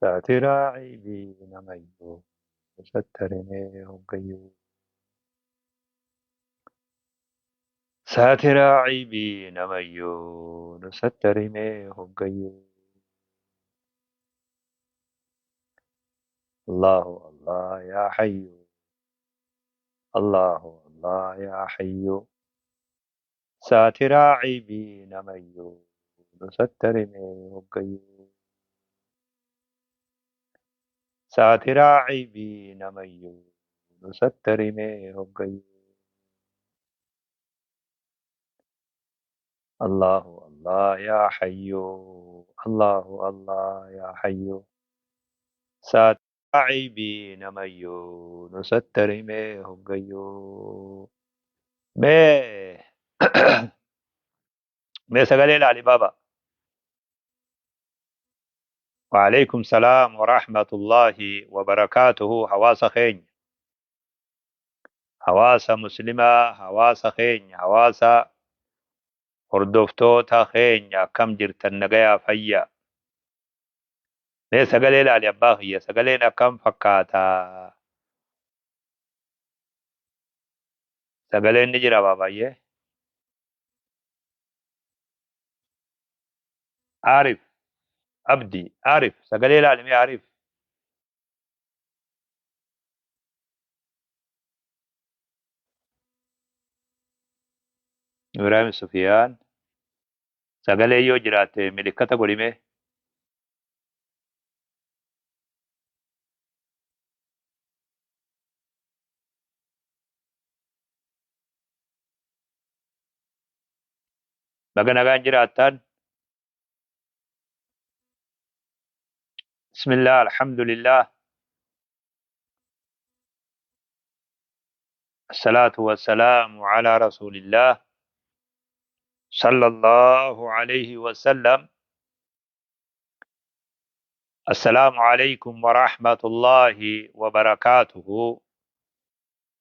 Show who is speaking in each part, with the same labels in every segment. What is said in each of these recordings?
Speaker 1: Saatiraa namayyuu sattarine hoggayyuu. Saatiraa namayyuu sattarine hoggayyuu. Allahu Allah ya hayyu. Allahu Allah ya hayyu. Saatiraa namayyuu sattarine hoggayyuu. Saatiraa namayyuu sattarine hoggayyuu. Allahu Allah ya hayyu. Allahu Allah ya hayyu. Saatiraa namayyuu sattarine hoggayyuu. Mee mee sagalee ilaali baaba. وعليكم السلام ورحمة الله وبركاته. حواس خين، حواس مسلمة، حواس خين، حواس هردوفتوتا خين. كم جرت النجايا فيا ليس قليل على باغية سقلينا كم فكاتا سقلين نجرا بابا. عارف أبدي عارف سقليل على عارف. إبراهيم سفيان سقلي يو جرات ملكة قولي بقى نغان جراتان. بسم الله الحمد لله الصلاة والسلام على رسول الله صلى الله عليه وسلم. السلام عليكم ورحمة الله وبركاته.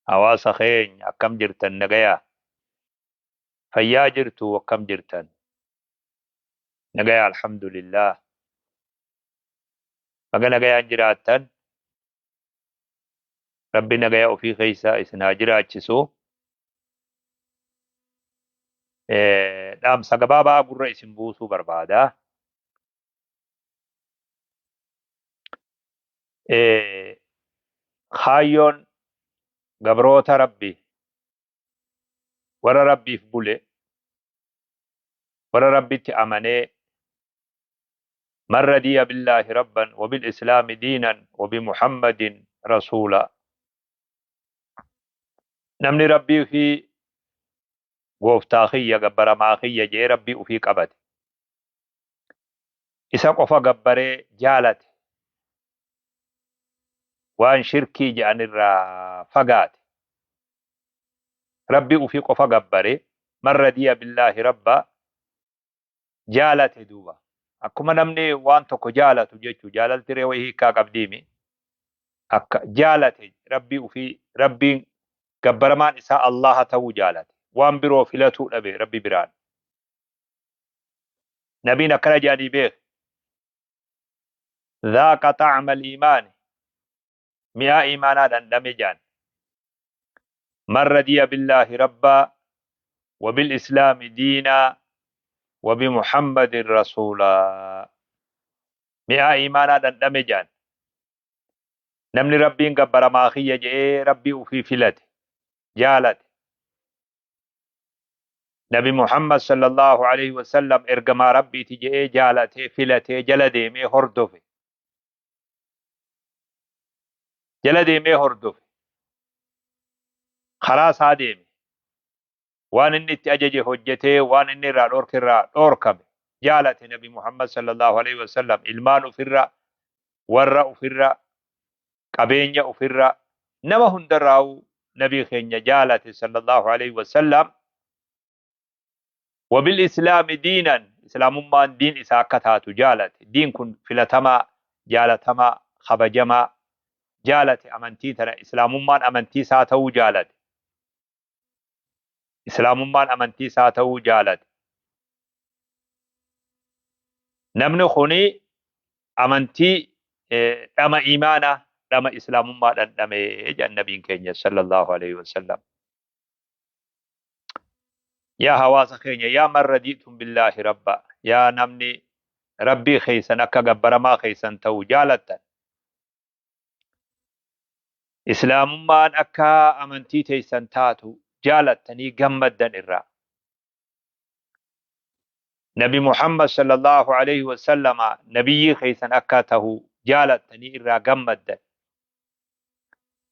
Speaker 1: حواس خين أكم جرتن نغيا فيا جرتو وكم جرتن نغيا الحمد لله. مغا نغيا جراتن ربي نغيا وفي خيسا إسنا جراتشسو. دام سقبابا قرر اسم بوسو بربادا. خايون قبروت ربي ورا ربي فبولي ورا ربي تأمني من رضي بالله ربا وبالإسلام دينا وبمحمد رسولا. نمني ربي في قوفتاخية قبر ماخية جي ربي في قبت إسا قفا قبر جالت وان شركي جان الرا فقات ربي في قفا قبر من رضي بالله ربا جالت دوبا. أكما نمني وان تكو جالت جيشو جالت رويه كا قبديمي أك جالت ربي في ربي قبر مان إسا الله تو جالت وان برو فلتو نبي ربي بران نبينا كلا جاني بيخ ذاك طعم الإيمان مئة إيمانا دندم جان. من رضي بالله ربا وبالإسلام دينا وبمحمد رسولا. مئة إيمانا دندم جان. نمني ربي قبر ماخية جئ ربي في فلت جالت نبي محمد صلى الله عليه وسلم إرقما ربي تجئ جالت فلت جلدي مي هردف جلدي مي هردف خلاص هاديمي وان اني تأجج حجته وان اني را دوركم جالت نبي محمد صلى الله عليه وسلم ilmaan ufirra warra ufirra qabeenya ufirra nama hundarraa'u nabii keenya jaalate صلى الله عليه وسلم. وبالإسلام دينا إسلاممان دين إسا كتاتو جالت دين كن فلتما جالتما خبجما جالت أمنتي ترى إسلاممان أمنتي ساتو جالت إسلاممان أمنتي ساتو جالت. نمن خوني أمنتي dhama imaanaa dhama islaamummaadhaan dhamee jedhan nabiin keenya sallallahu alaihi wasallam. Yaa hawaasa keenya yaa man radiitum billaahi rabba yaa namni rabbii keeysan akka gabbaramaa keeysan ta'u jaalattan islaamummaan akka amantii teeysan taatu jaalattanii gammaddan irraa nabi Muhammad sallallahu alaihi wasallam nabiyyi keeysan akka tahu jaalattanii irraa gammaddan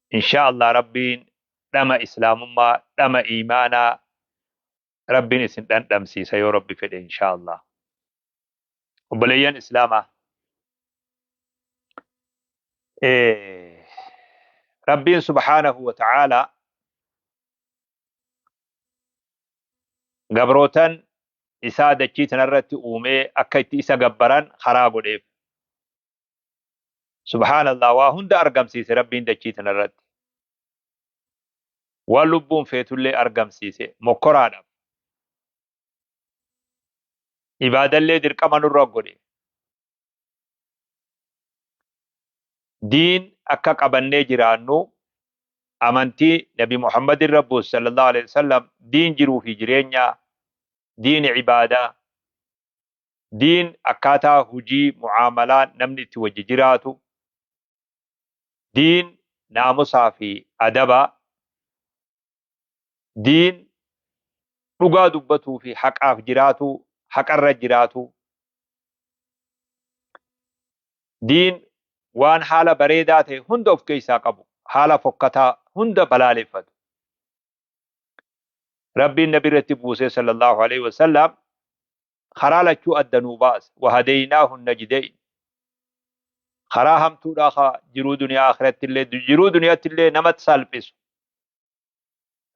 Speaker 1: insha Allah rabbiin dhama islaamummaa dhama imaanaa rabbiin isin dhandhamsiisa yoo rabbi fedhe insha Allah. Obboleeyyan islaamaa rabbiin subhaanahu wa ta'ala gabrootan isaa dachii tanarratti uumee akka itti isa gabbaran karaa godheef. Subhaanallah waa hunda argamsiise rabbiin dachii tanarratti. Waan lubbuun feetullee argamsiise mokkoraadhaaf. Ibaadallee dirqama nurra godhe. Diin akka qabannee jiraannu amantii nabi Muhammad irra buuse sallallahu alaihi wasallam diin jiruu fi jireenya diin ibaadaa diin akkaataa hujii mu'aamalaa namni itti wajji jiraatu diin naamusaa fi adaba diin dhugaa dubbatuu fi haqaaf jiraatu haqarra jiraatu diin waan haala bareedaa ta'e hunda of keessaa qabu haala fokkataa hunda balaaleffatu rabbiin nabi irratti buusee sallallahu alaihi wasallam karaa lachuu addanuu baase wahadeynaahu najdayn karaa hamtuudhaa jiruu duniyaa akhiratti illee jiruu duniyaatti illee namatti salphisu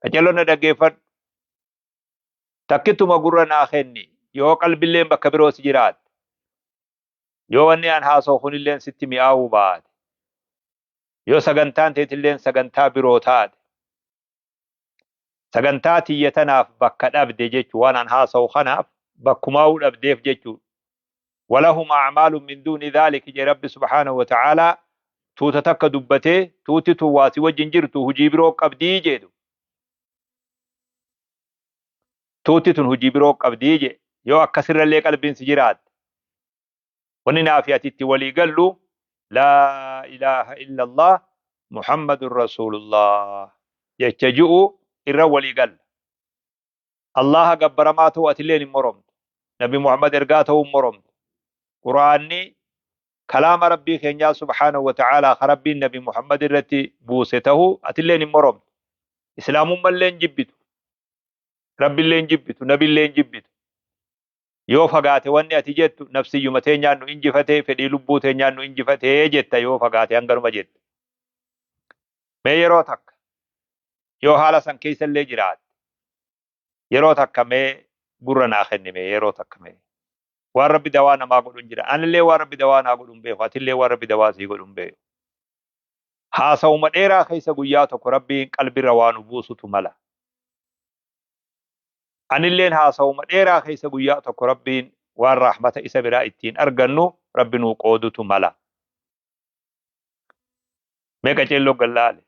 Speaker 1: qacelloon dhaggeeffadhu takkituma gurra naa kenni yoo qalbilleen bakka biroos jiraate yoo wanni an haasa'u kunilleen sitti mi'aawuu baate yoo sagantaan teetilleen sagantaa biroo taate sagantaa tiyyatanaaf bakka dhabde jechuu waan an haasa'u kanaaf bakkumaa'uu dhabdeef jechuu walahum a'maalun min duuni dhaalika je rabbi subhaanahu wa ta'aalaa tuuta takka dubbatee tuuti tun waasi wajjin jirtu hujii biroo qabdii jedhu tuuti tun hujii biroo qabdii je yoo akkasirrallee qalbiinsi jiraatte wanni naafi atitti walii gallu laa ilaaha illa Allah muhammadun rasulullah jecha ji'u irra walii galla allaha gabbaramaa ta'u atilleen hin moromtu nabi muhammad ergaa ta'uu hin moromtu quraanni kalaama rabbii keenyaa subhaanahu wa ta'aalaa ka rabbiin nabi muhammad irratti buuse ta'uu atilleen hin moromtu islaamummallee hin jibbitu rabbillee hin jibbitu nabillee hin jibbitu yoo fagaate wanni ati jettu nafsiyyuma teenyaan nu injifatee fedhii lubbuu teenyaan nu injifatee jetta yoo fagaate hanganuma jetta mee yeroo takka yoo haala san keessallee jiraatte yeroo takka mee gurra naa kenni mee yeroo takka mee waan rabbi dawaa namaa godhun jira anillee waan rabbi dawaa naa godhun beeku atillee waan rabbi dawaa sii godhun beeku haasa'uma dheeraa keessa guyyaa tokko rabbiin qalbirra waa nu buusutu mala anilleen haasa'uma dheeraa keessa guyyaa tokko rabbiin waan rahmata isa biraa ittiin argannu rabbi nuu qoodutu mala mee qaceelloo gallaale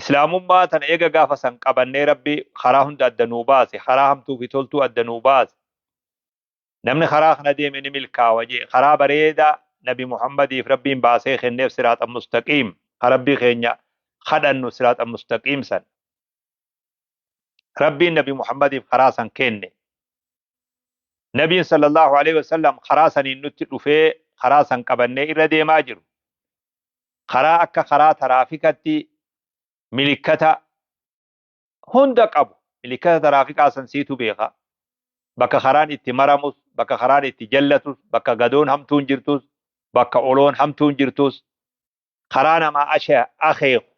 Speaker 1: islaamummaa tana eega gaafa san qabannee rabbi karaa hunda adda nuu baase karaa hamtuu fi toltuu adda nuu baase namni karaa kana deeme ni milkaawa jee karaa bareedaa nabi muhammadiif rabbiin baasee kenneef siraaxa mustaqiim ka rabbii keenya kadhannu siraaxa mustaqiim san rabbiin nabi muhammadiif karaa san kenne nabiin sallallahu alaihi wasallam karaa saniin nutti dhufee karaa san qabannee irra deemaa jiru karaa akka karaa taraafikatti milikkata hunda qabu milikkata taraafikaa san siitu beeka bakka karaan itti maramus bakka karaan itti jallatus bakka gadoon hamtuun jirtus bakka oloon hamtuun jirtus karaa namaa akeeku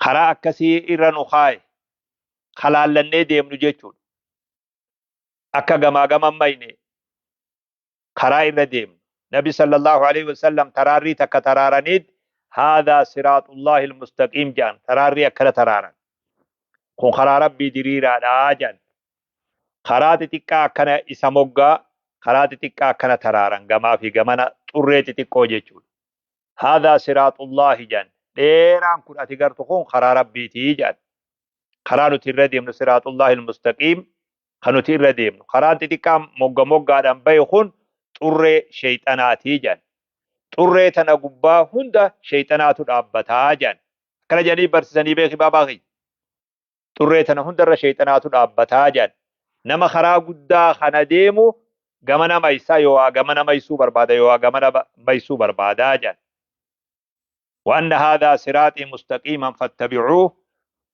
Speaker 1: karaa akkasii irra nu kaaye kalaallannee deemnu jechuudha akka gamaa gaman mayne karaa irra deemnu nabi sallallahu alaihi wasallam taraarrii takka taraaraniit هذا صراط الله المستقيم جان تراري أكل ترارا كون خرا ربي دريرا جان خرات تكا كنا إسموغا خرات تكا كان ترارا جما في جمنا طريت تكو جيتشول هذا صراط الله جان ديران كن أتقر تكون خرا ربي تيجان خرا نتردي من صراط الله المستقيم خنو تردي من خرا تكا موغا دان بيخون طري شيطاناتي جان طري تنا قبا هند شيطانات الأبتا جان كلا جاني برسني بيخي باباخي طري تنا هند الشيطانات الأبتا جان nama karaa guddaa kana deemu gama nama isaa yoo gama nama isuu barbaada yoo gama nama isuu barbaadaa jedhan وأن هذا صراطي مستقيما فاتبعوه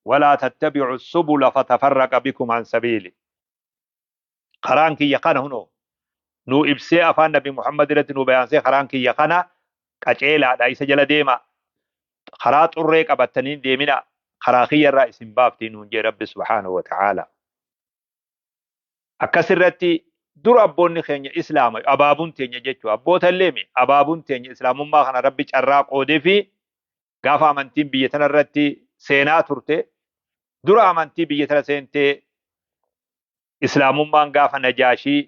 Speaker 1: ولا تتبعوا السبل فتفرق بكم عن سبيله قران كي يقنا هنا نو إبسي أفان نبي محمد رتنو بيان سي قران كي يقنا قچيلا دا إسا جل ديما خرات الريق أبتنين ديمنا خراخي الرئيس بافتين نونجي رب سبحانه وتعالى akkasirratti dur abboonni keenya islaama abaabuun teenya jechuu abboota illeemi abaabuun teenya islaamummaa kana rabbi carraa qoodee fi gaafa amantiin biyya tana irratti seenaa turte dura amantii biyya tana seentee islaamummaan gaafa najaashii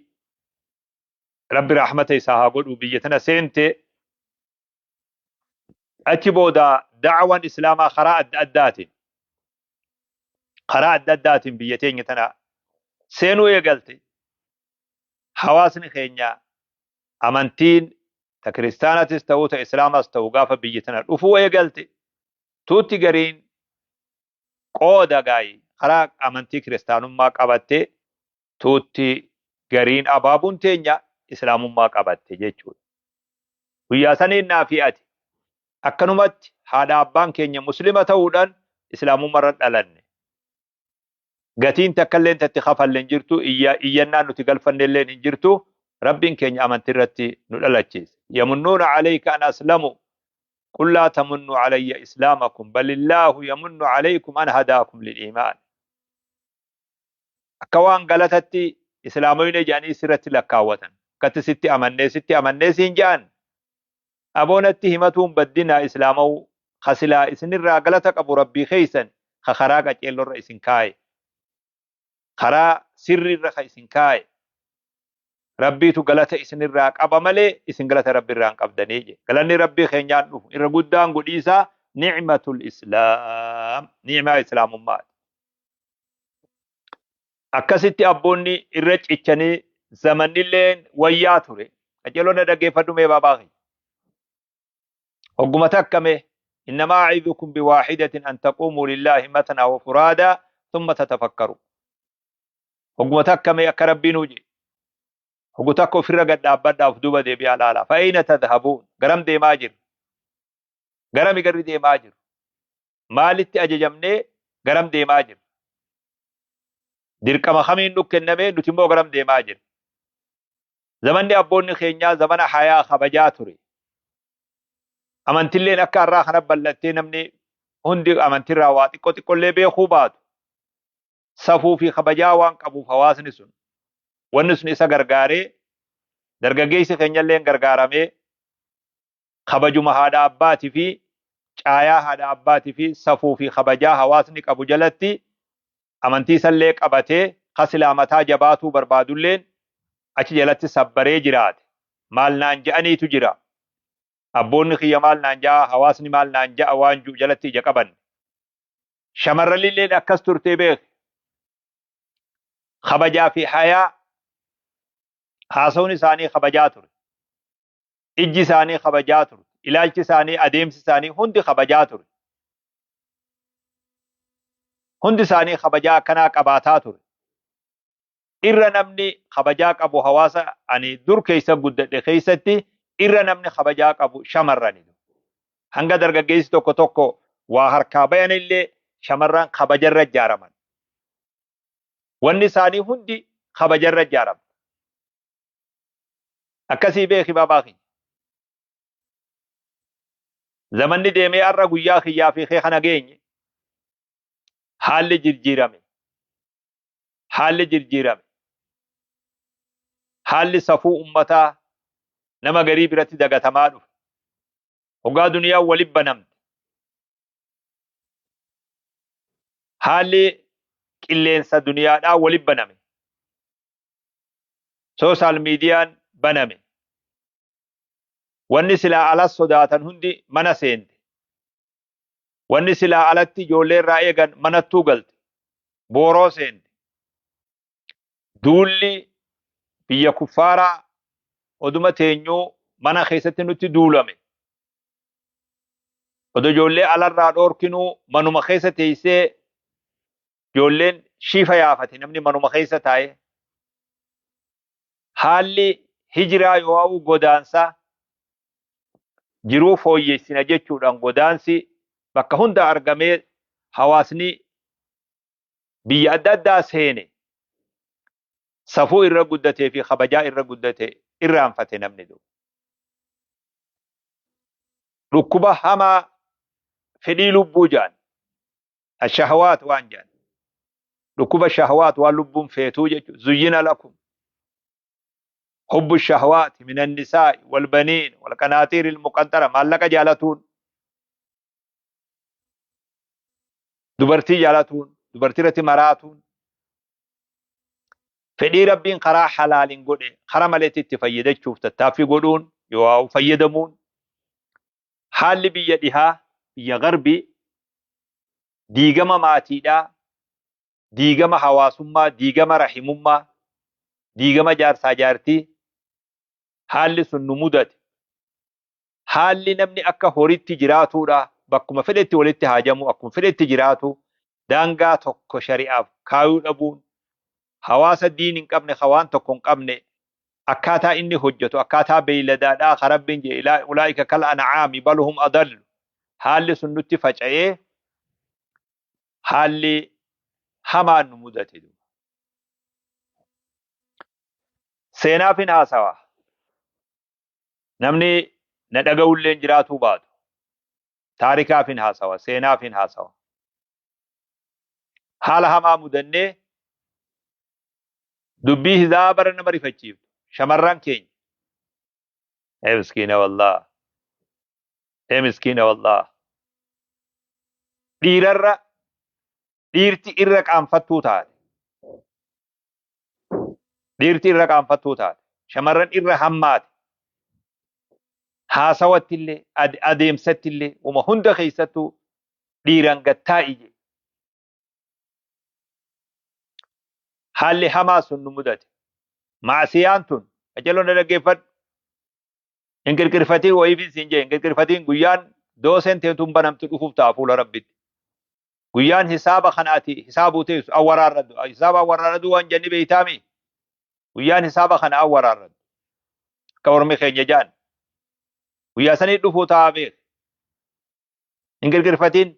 Speaker 1: rabbi rahmata isaa haa godhu biyya tana seente achi booda da'awaan islaamaa karaa adda addaatiin biyya teenya tana seenuu eegalte hawaasni keenya amantiin ta kiristaanatis ta'uu ta islaamas ta'uu gaafa biyya tana dhufuu eegalte tuutti gariin qooda gaayi karaa amantii kiristaanummaa qabatte tuutti gariin abaabuun teenya islaamummaa qabatte jechuudha. Guyyaa saniin naa fi ati akkanumatti haadha abbaan keenya muslima ta'uudhaan islaamummaa irra dhalanne. gatiin takkalleen tatti khafalleen jirtu iyyannaan nuti galfannelleen hin jirtu rabbiin keenya amantii irratti nu dhalachiise yamunnuuna alayka an aslamu qul laa tamunnu alayya islaamakum bal illaahu yamunnu alaykum an hadaakum liliimaan akka waan galatatti islaamoyne jedhanii sirratti lakkaawwatan akkatti sitti amannee siin jedhan aboonatti himatuun baddinaa islaama'uu khasilaa isinirraa galata qabu rabbii keeysan karaa qaceellorra isin kaaye karaa sirriirra ka isin kaaye rabbiitu galata isinirraa qaba malee isin galata rabbiirraa hin qabdanii je galanni rabbii keenyaan dhufu irra guddaan godhiisaa ni'matul islaam ni'maa islaamummaati akkasitti abboonni irra cichanii zamannilleen wayyaa ture qaceelloon dhaggeeffadhu mee baabaahi hogguma takkame innamaa a'idukum biwaahidatin an taquumuu lillaahi matnaa wa furaadaa thumma tatafakkaru hogguma takkame akka rabbiin huje hoggu takka ofirra gad dhaabbadhaaf duuba deebi'aa laala fa'ayna tadhabuun garam deemaa jiru garami garri deemaa jiru maalitti ajajamnee garam deemaa jiru dirqama kamiin nu kenname nuti immoo garam deemaa jiru zamanni abboonni keenyaa zamana hayaa kabajaa ture amantilleen akka har'aa kana bal'attee namni hundi amantirraa waa xiqqollee beekuu baatu safuu fi kabajaa waan qabuuf hawaasni sun wanni sun isa gargaaree dargaggeessi keenyalleen gargaaramee kabajuma haadha abbaatii fi caayaa haadha abbaatii fi safuu fi kabajaa hawaasni qabu jalatti amantii sallee qabatee kasilaamataa jabaatuu barbaadulleen achi jalatti sabbaree jiraate maal naan je'aniitu jira abboonni kiyya maal naan ja'a hawaasni maal naan ja'a waan jiru jalatti ija qaban shamarralilleen akkas turtee beek kabajaa fi hayaa haasawni isaanii kabajaa ture ijji isaanii kabajaa ture ilaalchi isaanii adeemsi isaanii hundi kabajaa ture hundi isaanii kabajaa akkanaa qabaataa ture irra namni kabajaa qabu hawaasa ani dur keessa guddadhe keessatti irra namni kabajaa qabu shamarrani hanga dargaggeessi tokko tokko waa harkaa bayanillee shamarran kabajarra ijaaraman wanni isaanii hundi kabajarra ijaaraman akkasii beeki babaaki zamanni deemee har'a guyyaa kiyyaa fi kee kana geenye haalli jirjiirame haalli safuu ummataa nama garii biratti dagatamaa dhufe hoggaa duniyaa walitti banamte haalli qilleensa duniyaadhaa walitti baname سوشال ميديان بنمي wanni silaa alas sodaatan hundi mana seente wanni silaa alatti ijoollee irraa eegan manattuu galte booroo seente duulli biyya kuffaaraa oduma teenyuu mana keessatti nutti duulame odo ijoollee alarraa dhoorkinuu manuma keessa teessee ijoolleen shiifa yaafate namni manuma keessa taa'e haalli hijiraa yoo godaansaa jiruu fooyyessina jechuudhaan godaansi bakka hunda argamee hawaasni biyya adda addaa seene safuu irra guddatee fi kabajaa irra guddate irraanfate namni dhukkuba hamaa fedhii lubbuu jaan ashahawaat waan jaan dhukkuba shahawaat waan lubbuun feetuu jechuudha zuyyina lakum حب الشهوات من النساء والبنين والقناطير المقنطرة مالك جالتون دبرتي جالتون دبرتي رتي مراتون فدي ربين قرا حلال غودي خرم التي تفيد شوف تتافي غودون يو فيدمون حال بيدها يا غربي ديغما ماتيدا ديغما حواسما ديغما رحمما ديغما جار ساجارتي haalli sun nu mudate haalli namni akka horitti jiraatuudha bakkuma fedhetti walitti haajamu akkuma fedhetti jiraatu daangaa tokko shari'aaf kaayuu dhabuun hawaasa diin hin qabne hawaan tokko hin qabne akkaataa inni hojjetu akkaataa beeyladaadhaa karabbiin je ulaa'ika kal an'aami bal hum adallu haalli sun nutti faca'ee haalli hamaan nu mudate seenaaf hin haasawaa namni na dhaga'ulleen jiraatuu baatu taarikaaf hin haasawa seenaaf hin haasawa haala hamaa mudannee dubbii hidaa bara nama rifachiiftu shamarran keenya miskiina wallah miskiina wallah dhiirti irra qaanfattuu taate shamarran irra hammaate haasawattillee adeemsattillee uma hunda keessattuu dhiiran gattaa'iyye haalli hamaa sun nu mudate maasiyaan tun ajaloon dhaggeeffadhu hin qirqirfatiin wayiifin siin jee hin qirqirfatiin guyyaan dooseen teetun banamtu dhufuuf ta'a fuula rabbitti guyyaan hisaaba kanaati hisaabuu teessu awwaraarraddu hisaaba awwaraarraddu waan jenni beeytaami guyyaan hisaaba kana awwaraarraddu akka ormi keenya jaan guyyaa sanii dhufuu ta'a beek hin qirqirfatiin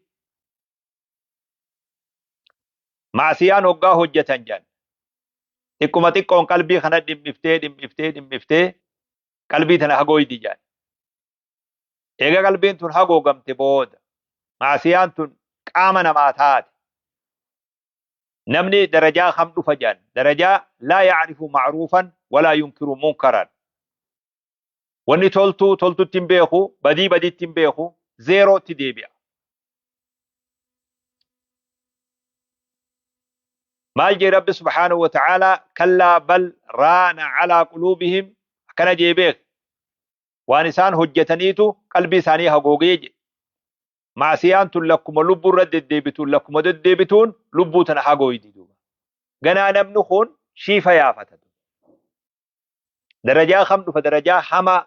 Speaker 1: maasiyaan hoggaa hojjetan jaan xiqquma xiqqoon qalbii kana dhimmiftee qalbii tana hagooyti jaan eega qalbiin tun hagoogamte booda maasiyaan tun qaama namaa taate namni darajaa kam dhufa jaan darajaa laa yacrifu macruufan walaa yunkiru munkaran wanni toltutti hin beeku badiitti hin beeku zeerootti deebi'a maal jee rabbi subhaanahu wa ta'aalaa kallaa bal raana calaa quluubihim akkana jee beek waan isaan hojjetaniitu qalbii isaanii hagoogee je maasiyaan tun lakkuma lubbuu irra deddeebituun lubbuu tana hagooyti duuba ganaa namni kun shiifa yaafata darajaa kam dhufa darajaa hamaa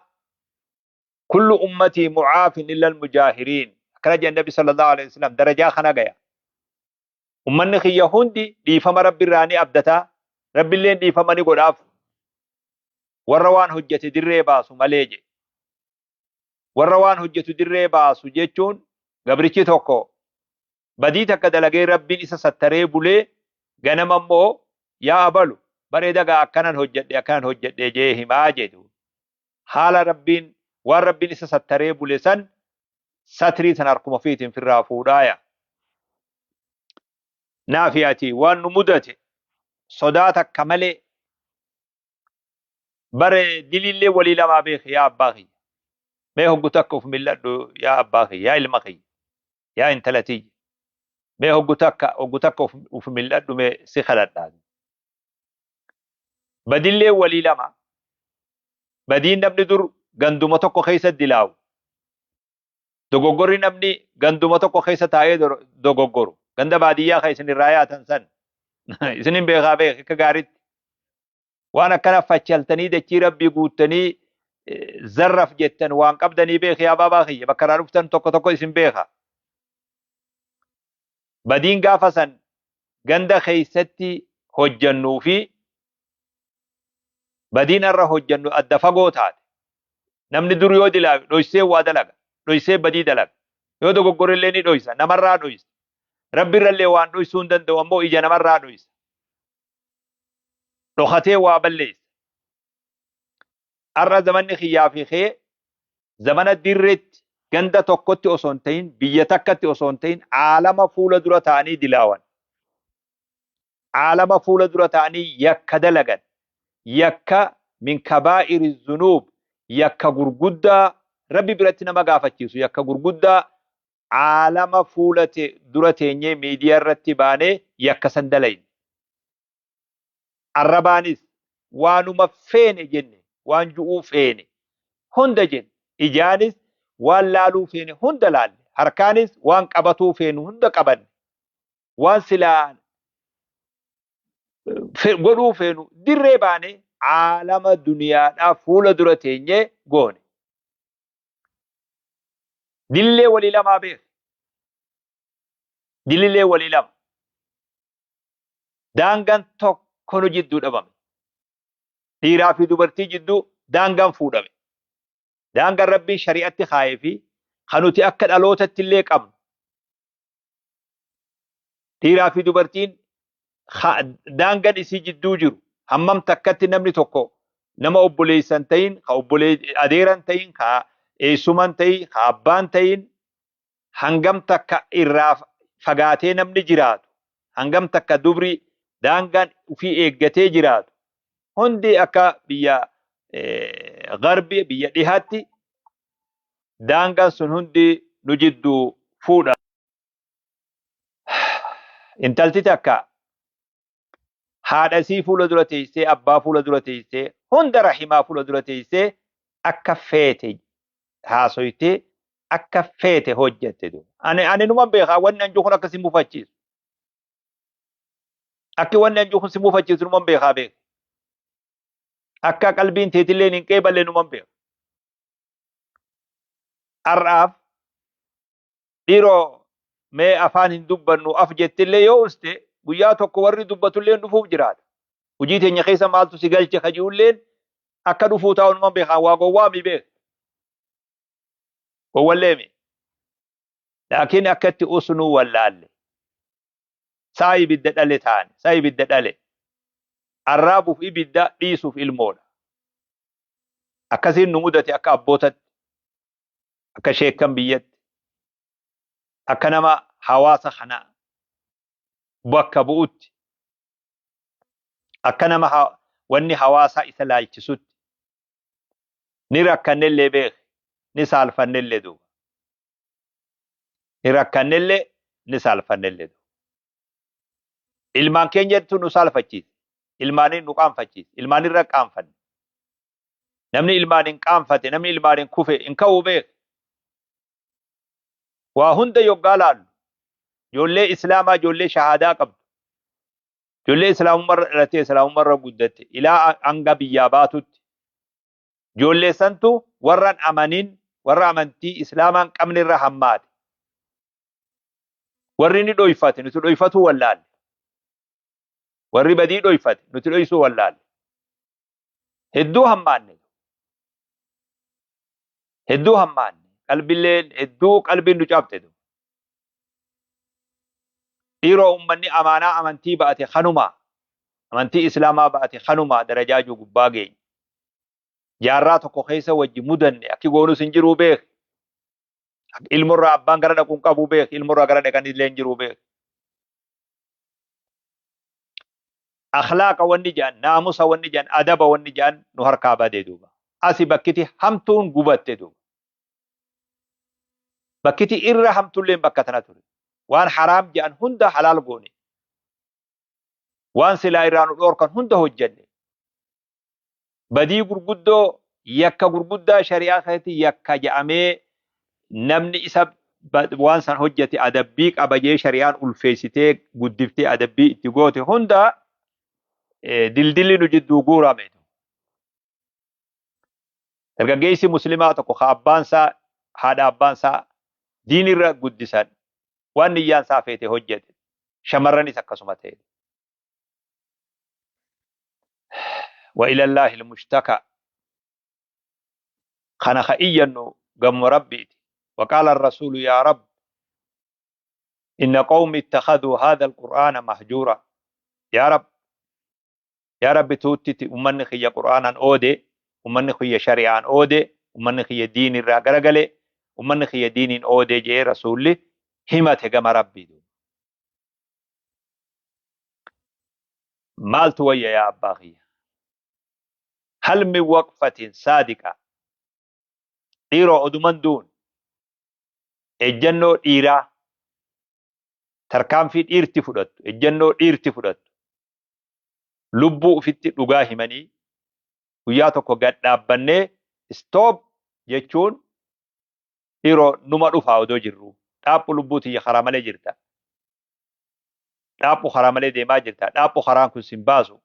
Speaker 1: kullu ummatii mucaafin illa almujaahiriin akkana jee nabi sallallahu alaihi wasallam darajaa kana gaya ummanni kiyya hundi dhiifama rabbi irraa ni abdataa rabbiilleen dhiifama ni godhaaf warra waan hojjete dirree baasu malee je warra waan hojjetu dirree baasu jechuun gabrichi tokko badii takka dalagee rabbiin isa sattaree bulee ganama immoo yaa abalu bareedagaa akkanan hojjedhe jee himaa jedhu haala rabbiin waan rabbiin isa sattaree bule san satrii san harkuma fiitiin firraa fuudhaaya naafiyati waan nu mudate sodaa takka malee bare dilillee walii lamaa beek yaa abbaa kiyya mee hoggu takka uf milladhu yaa abbaa kiyya yaa ilma kiyya yaa intala tiyya mee hoggu takka uf milladhu mee si kadhadhaa بديلlee walii lama badiin namni dur ganduma tokko keessa dilaawu dogoggorri namni ganduma tokko keessa taa'ee dogoggoru ganda baadiyyaa kan isin irraa yaatan san isinin beekaa beek akka gaariitti waan akkana faccaltanii dachii rabbii guuttanii zarraf jettan waan qabdanii beek yaa baabaa kiyya bakka irraa dhuftan tokko tokko isin beeka badiin gaafa san ganda keessatti hojjannuu fi badiin irra hojjannu adda fagoo taate namni dur yoo dilaawe dhoysee waa dalaga dhoysee badii dalaga yoo dogoggorillee ni dhoysa namarraa dhoysa rabbirrallee waan dhoysuu hin danda'u ammoo ija namarraa dhoysa dhokatee waa balleessa arra zamanni kiyyaa fi kee zamana dirreetti ganda tokkotti osoo hin ta'in biyya takkatti osoo hin ta'in aalama fuula dura ta'anii dilaawan aalama fuula dura ta'anii yakka dalagan yakka min kabaa'iri zunuub yakka gurguddaa rabbi biratti nama gaafachiisu yakka gurguddaa aalama fuula dura teenyee miidiyaa irratti baanee yakka san dalayne arrabaanis waanuma feene jenne waan ju'uu feene hunda jenne ijaanis waan laaluu feene hunda laalle harkaanis waan qabatuu feenu hunda qabanne waan silaa godhuu feenu dirree baane aalama duniyaadhaa fuula dura teenyee goone dillee walii lamaa beek dillee walii lama daangaan tokko nu jidduu dhabame dhiiraa fi dubartii jidduu daangaan fuudhame daangaan rabbii shari'atti kaayee fi kan nuti akka dhalootatti illee qabnu dhiiraa fi dubartiin daangaan isii jidduu jiru hammam takkatti namni tokko nama obboleessan ta'in ka adeeran ta'in ka eessuman ta'in ka abbaan ta'in hangam takka irraa fagaatee namni jiraatu hangam takka dubri daangaan ufii eeggatee jiraatu hundi akka biyya garbi biyya dhihaatti daangaan sun hundi nu jidduu fuudha intalti takka haadha isii fuula dura teessee abbaa fuula dura teessee hunda rahimaa fuula dura teessee akka feete haasoytee akka feete hojjette ani numan beekaa wanni anju kun akka si mufachiisu akki wanni anju kun si mufachiisu numan beekaa beeka akka qalbiin teetillee hin qeeballe numan beeka ar'aaf dhiiroo mee afaan hin dubbannu af jettillee yoo uste guyyaa tokko warri dubbatulleen dhufuuf jiraata hujii teenya keessa maaltu si galche kajiulleen akka dhufuu taa'u numan beekaa waa gowwaa mi beeka gowwalleemi laakiin akkatti usnuu wallaalle saa ibidda dhale taane saa ibidda dhale arraabuuf ibidda dhiisuuf ilmoodha akkasiin nu mudate akka abbootatti akka sheekkan biyyatti akka nama hawaasa kanaa bakka bu'utti akka nama wanni hawaasaa isa laalchisutti ni rakkannellee beeke ni saalfannellee duuba ni rakkannellee ni saalfannellee duuba ilmaan keenyattu nu saalfachiise ilmaanin nu qaanfachiise ilmaanirra qaanfanne namni ilmaanin qaanfate namni ilmaanin kufe hin ka'uu beeke waa hunda yoggaa laallu ijoollee islaamaa ijoollee shahaadaa qabdu ijoollee islaamummarra dhalatee islaamummarra guddatte ilaa hanga biyyaa baatutti ijoollee santu warran amanin warra amantii islaamaan qabnirra hammaate warri ni dhoyfate nuti dhoyfatuu wallaalle warri badii dhoyfate nuti dhoysuu wallaalle hedduu hammaanne qalbilleen hedduu qalbiin nu cabte dhiiroo ummanni amaanaa amantii ba'ate kanuma amantii islaamaa ba'ate kanuma darajaajuu gubbaa geenye jaarraa tokko keessa wajji mudanne akki goonus hin jiruu beek ilmurraa abbaan gara dhaquun qabuu beek ilmurraa gara dhaqanillee hin jiruu beek akhlaaqa wanni jedhan naamusa wanni jedhan adaba wanni jedhan nu harkaa badee duuba asi bakkiti hamtuun gubatte duuba bakkiti irra hamtulleen bakka tana ture waan haraam jedhan hunda halaal goone waan silaa irraa nu dhoorkan hunda hojjanne بدي غرغدو يكا غرغدا شريعة خيتي يكا جامي نمني إسا وان سان حجتي أدبيك أبجي شريعان ألفيستي قدفتي أدبي اتقوتي هندا دلدلي نجدو غورا ميدو درغجيسي مسلمات كو خابانسا هذا أبانسا دين الرا قدسان وان نيان سافيتي حجتي شمرني سكسمتي وإلى الله المشتكى خنا خئيا قم ربي وقال الرسول يا رب إن قوم اتخذوا هذا القرآن مهجورا يا رب يا رب توتي أمني خي قرآنا أودي أمني خي شريعان أودي أمني خي دين الرقرقلي أمني خي دين أودي جي رسولي همت قم ربي دو. مالت ويا يا أباغي هل من وقفة صادقة إيرو أدومن دون إجنو إيرا تركام في إيرتي فدت إجنو إيرتي فدت لبو فيتي dhugaa himanii guyyaa tokko gad dhaabbannee stop jechuun dhiiroo numa dhufaa odoo jirru dhaaphu lubbuuti karaa malee jirta dhaaphu karaa malee deemaa jirta dhaaphu karaan kun sin baasu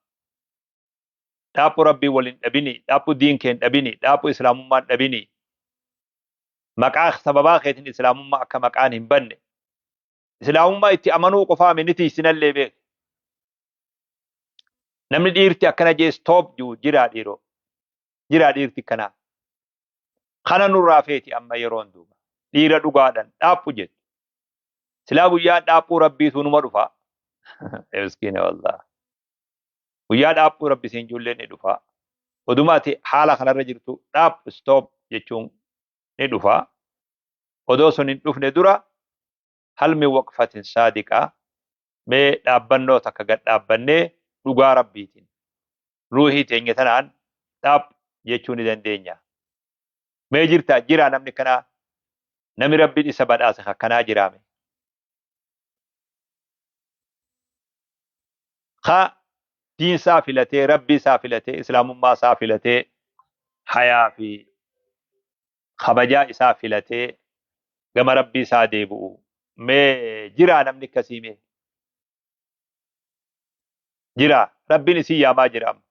Speaker 1: dhaaphu rabbii waliin dhabini dhaaphu diin keen dhabini dhaaphu islaamummaan dhabini maqaa sababaa keetiin islaamummaa akka maqaan hin banne islaamummaa itti amanuu qofaa miniti isinallee beek namni dhiirti akkana jee stop juu jiraa dhiiroo jiraa dhiirti kana kana nurraa feeti amma yeroon duuba dhiira dhugaadhan dhaaphu jettu silaa guyyaa dhaaphuu rabbiitu numa dhufa miskiina wallah guyyaa dhaaphuu rabbi siin ijoolleen ni dhufa odumaati haala kanarra jirtu dhaaphu stop jechuun ni dhufa odoo sun hin dhufne dura hal min waqfatin saadiqaa mee dhaabbannoo takka gad dhaabbannee dhugaa rabbiitiin ruuhii teenya tanaan dhaab jechuu ni dandeenya. Mee jirtaa jiraa namni kanaa nami rabbiin isa badhaase akkanaa jiraame. Haa diin isaa filatee rabbii isaa filatee islaamummaa isaa filatee hayaa fi kabajaa isaa filatee gama rabbii isaa deebi'u. Mee jiraa namni akkasii mee? جرا ربنا سيا ما جرام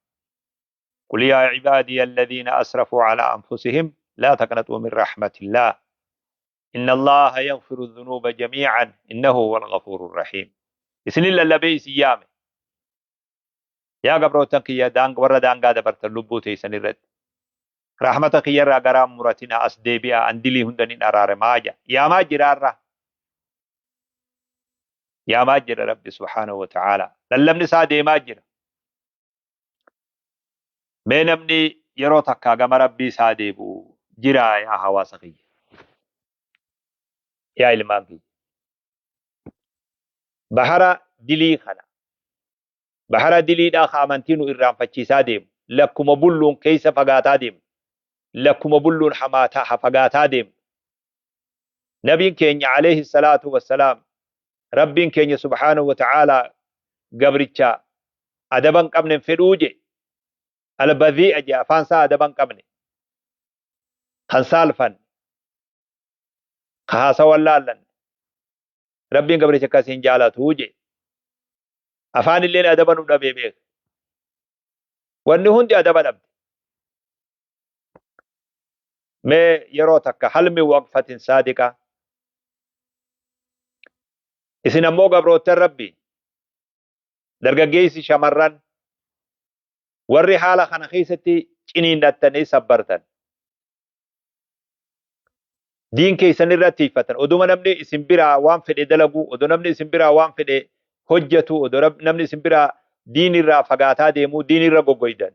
Speaker 1: قل يا عبادي الذين أسرفوا على أنفسهم لا تقنطوا من رحمة الله إن الله يغفر الذنوب جميعا إنه هو الغفور الرحيم إسن الله لبي سيام يا قبروتك يا دانغ ورا دانغا دبرت اللبوت إسن الرد رحمتك يا رغرام مرتنا أسديبيا أندلي هندن أرار ماجا يا ما جرار يا ماجر ربي سبحانه وتعالى للمني سادي ماجر من امني يروتك كما ربي سادي بو جرا يا حواسقي يا علمانكي بحر دلي خنا بحر دلي دا خامنتينو إرام فچيسا ديم لكم بلون كيس فقاتا ديم لكم بلون حماتا حفقاتا ديم نبي كيني عليه الصلاة والسلام ربين كيني سبحانه وتعالى قبرتشا أدبان قبن فروجي البذيء جاء فانسا أدبان قبن خنسال فن خاصا واللالن ربين قبرتشا كاسين جالات هوجي أفان اللين أدبان ودبي بيك وانهون دي أدبان أبد ما يروتك حلم وقفة صادقة إسن أمو قبروت ربي درغجيسي شمران ورّي حالة خنخيستي چنين داتني سبرتن دين كيسن الرتيفتن ودو نمني اسم برا وان فدي دلقو ودو نمني اسم برا وان فدي حجتو ودو نمني اسم برا دين الرا فقاتا ديمو دين الرا قويدن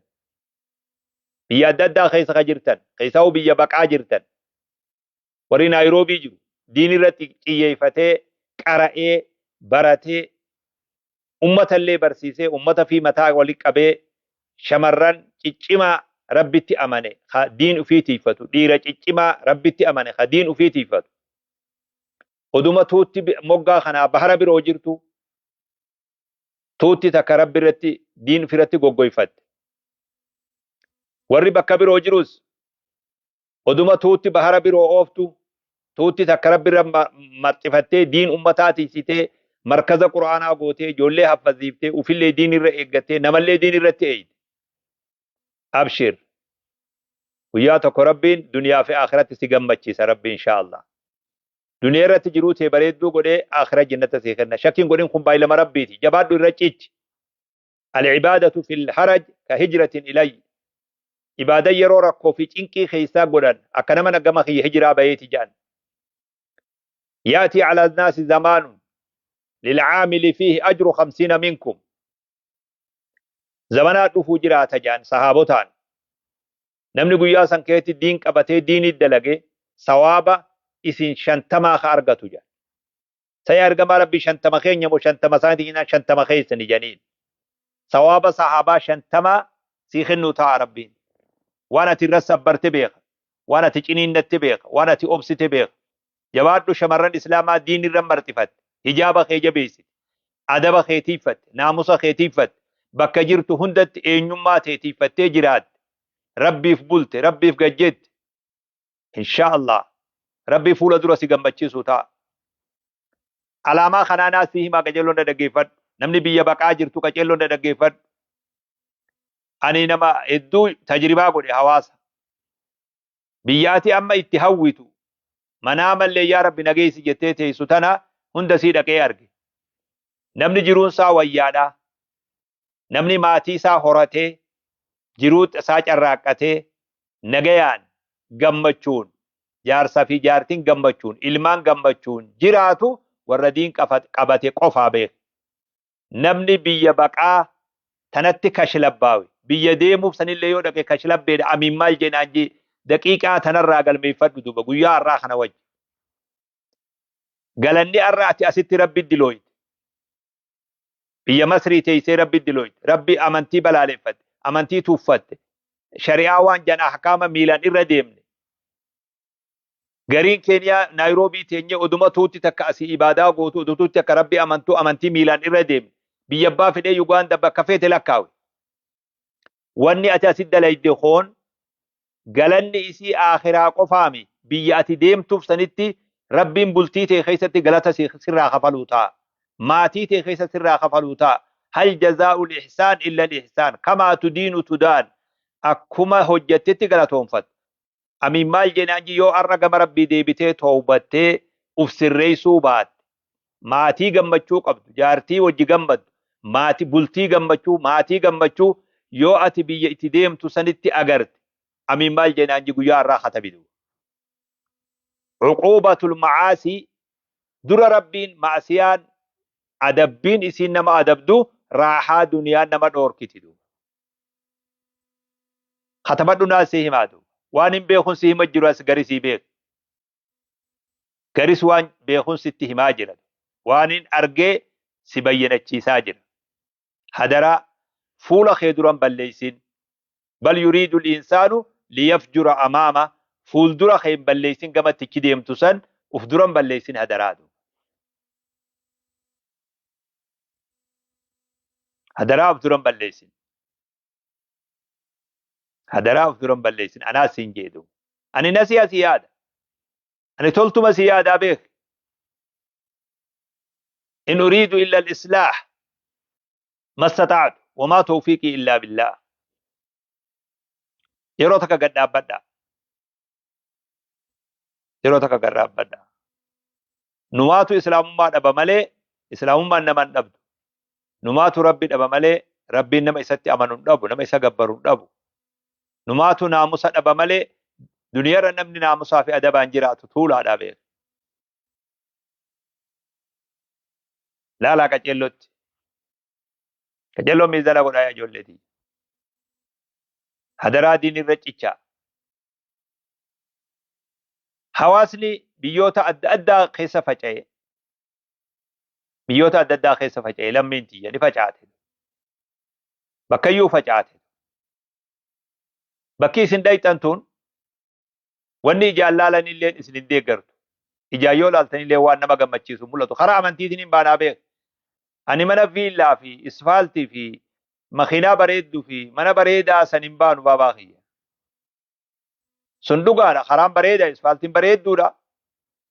Speaker 1: بيا دادا خيس خجرتن خيساو بيا بقا جرتن ورّي نايروبي جو دين الرتي قيفتي قرأي براتي أمة اللي برسيسي أمة في متاع ولقبه شمران چچما ربتي أمانه خا دين في تيفتو ديرا چچما ربتي أمانه خا دين في تيفتو ودوما توتي موغا خنا بحر بروجرتو توتي تك رب رتي دين فرتي غوغويفت warri bakka biroo jirus oduma tuutti bahara biroo ooftu tuutti takka rabbirra maxxifattee diin ummataati sitee markaza quraanaa gootee ijoollee haffaziiftee ufillee diin irra eeggattee namallee diin irratti eeyite. Abshir guyyaa tokko rabbiin duniyaa fi akhiratti si gammachiisa rabbi inshaallah. Duniyaa irratti jiruu tee bareedduu godhee akhira jannata si kenna. Shakkiin godhin kun baay'ilama rabbiiti. Jabaadhu irra ciichi. Al-ibaadatu fil haraj ka hijratin ilayya. Ibaada yeroo rakkoo fi cinqii keessaa godhan akka nama gama kiyya hijiraa bayeeti jedhan. Yaati ala naasi zamaanun lilcaamili fiihi ajru 50 minkum. Zamanaa dhufuu jiraata jedhan sahaabotaan. Namni guyyaa san keessatti diin qabatee diinii dalage sawaaba isin 50 ka argatu jedhan. Sa'i argama rabbi 50 keenya moo 50 isaaniitiin 50 keessani janiin. Sawaaba sahaabaa 50 si kennu ta'a rabbiin. Waan ati irra sabbarte beeka. Waan ati ciniinnatti beeka. Waan ati obsite beeka. Jabaadhu shamarran islaamaa diin irra marxifatte. Hijaaba kee jabeessite. Adaba kee tiiffatte. Naamusa kee tiiffatte. Bakka jirtu hundatti eenyummaa tee tiiffattee jiraatte. Rabbiif bulte. Rabbiif gajjette. Inshaallah. Rabbi fuula dura si gammachiisu ta'a. Alaamaa kanaanaa si himaa qajeelloon dhaggeeffadhu. Namni biyya baqaa jirtu qajeelloon dhaggeeffadhu. Ani nama hedduu tajribaa godhe hawaasa. Biyyaati amma itti hawwitu. Manaa mallee yaa Rabbi nageessi jettee teessu tana hunda sii dhaqee arge. Namni jiruunsaa wayyaadhaa. Namni maatii isaa horatee jiruu isaa carraaqqatee nagayaan gammachuun jaarsaa fi jaartiin gammachuun ilmaan gammachuun jiraatu warra diin qabate qofaa beeka. Namni biyya baqaa tanatti kashlabbaawe biyya deemuuf sanillee yoo dhaqe kashlabbeedha amiin maal jeenaan jee daqiiqaa tanarraa galmeeffadhu duuba guyyaa har'aa kana wajji. Galanni har'aa ati asitti rabbi dilooyte. Biyya Masrii teessee rabbi dilooyte. Rabbi amantii balaaleffatte. Amantii tuuffatte. Shari'aa waan jan ahkaama miilaan irra deemne. Gariin Keeniyaa Naayiroobii teenyee oduma tuutti takka asii ibaadaa gootu odutuutti akka rabbi amantuu amantii miilaan irra deemne. Biyya abbaa fedhee Yugaanda bakka feete lakkaawe. Wanni ati asitti dalayde koon galanni isii akhiraa qofaami biyya ati deemtuuf sanitti rabbiin bultii tee keessatti galata sirraa kafaluu ta'a. Maatii tee keessa sirraa kafaluu ta'a. Hal jazaa'ul ihsaan illa ihsaan kamaa tudiinu tudaan akkuma hojjettetti galatoonfatu. Amiin maal jeenaan yoo har'a gama rabbii deebitee toobattee uf sirreessuu baatte. Maatii gammachuu qabdu, jaartii wajji gammaddu, maatii bultii gammachuu, maatii gammachuu yoo ati biyya itti deemtu sanitti agarte. Amiin maal jeenaan guyyaa har'aa katabidu. Uqubatul macaasii dura rabbiin maasiyaan adabbiin isiin nama adabdu raaxaa duniyaan nama dhoorkiti. Katabadhu naasii himaatu. Waan hin beekun si hima jiru as garisii beek. Garis waan beekun sitti himaa jira. Waan hin argee si bayyanachiisaa jira. Hadaraa fuula kee duran balleessin. Bal yuriidu insaanu liyafjura amaama fuuldura kee balleessin gamatti ichi deemtu san uf duran balleessin hadaraatu. Hadaraa uf duran balleessin. Hadaraa uf duran balleessin anaa siin jedhu. Ani nasiyaa si yaada. Ani toltuma si yaadaa beek. إن أريد إلا الإصلاح ما استطعت وما توفيقي إلا بالله. يروتك قد أبدا يروتك قد أبدا نماتو إسلام ما دبا ملي إسلام ما نمان دبدو نماتو ربي دبا ملي ربي نما إساتي أمانون دبو نما إسا قبرون دبو نماتو ناموسا دبا ملي دنيا رنمني ناموسا في أدبان جراتو طولا دابير لا qacellotti qacello miizana godhaa ijoolleeti hadaraa diin irra cichaa hawaasni biyyoota adda addaa keessa faca'e biyyoota adda addaa keessa faca'e lammiin tiyya ni facaate bakkayyuu facaate bakki isin dhayxan tun wanni ijaan laalan illeen isin hin deeggartu ijaan yoo laaltan illee waan nama gammachiisu mul'atu karaa amantiitiin hin baanaa beek. Ani mana viillaa fi isfaaltii fi makiinaa bareedduu fi mana bareedaa san hin baanu baabaa kiyya. Sundugaadha karaan bareeda isfaaltiin bareedduudha